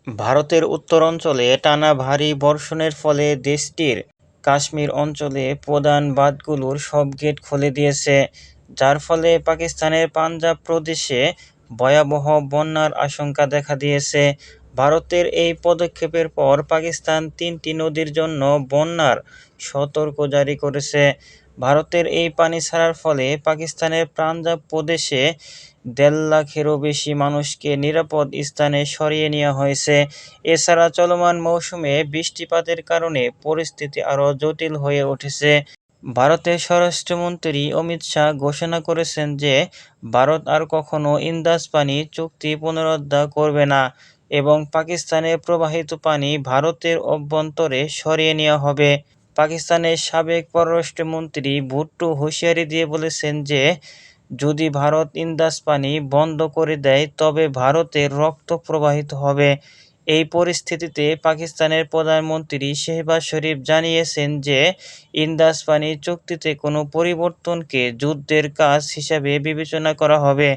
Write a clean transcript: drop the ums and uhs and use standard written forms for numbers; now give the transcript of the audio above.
ভারতের উত্তরাঞ্চলে টানা ভারী বর্ষণের ফলে দেশটির কাশ্মীর অঞ্চলে প্রধান বাঁধগুলোর সব গেট খুলে দিয়েছে, যার ফলে পাকিস্তানের পাঞ্জাব প্রদেশে ভয়াবহ বন্যার আশঙ্কা দেখা দিয়েছে। ভারতের এই পদক্ষেপের পর পাকিস্তান 3টি নদীর জন্য বন্যার সতর্ক জারি করেছে। ভারতের এই পানি ছাড়ার ফলে পাকিস্তানের পাঞ্জাব প্রদেশে 1.5 লাখেরও বেশি মানুষকে নিরাপদ স্থানে সরিয়ে নেওয়া হয়েছে। এছাড়া চলমান মৌসুমে বৃষ্টিপাতের কারণে পরিস্থিতি আরও জটিল হয়ে উঠেছে। ভারতের স্বরাষ্ট্রমন্ত্রী অমিত শাহ ঘোষণা করেছেন যে ভারত আর কখনো ইন্দাস পানি চুক্তি পুনরুদ্ধার করবে না এবং পাকিস্তানে প্রবাহিত পানি ভারতের অভ্যন্তরে সরিয়ে নেওয়া হবে। পাকিস্তানের সাবেক পররাষ্ট্রমন্ত্রী ভুট্টো হুঁশিয়ারি দিয়ে বলেছেন যে যদি ভারত ইন্দাস পানি বন্ধ করে দেয় তবে ভারতের রক্ত প্রবাহিত হবে। এই পরিস্থিতিতে পাকিস্তানের প্রধানমন্ত্রী শেহবাজ শরীফ জানিয়েছেন যে ইন্দাস পানি চুক্তিতে কোনো পরিবর্তনকে যুদ্ধের কাজ হিসাবে বিবেচনা করা হবে।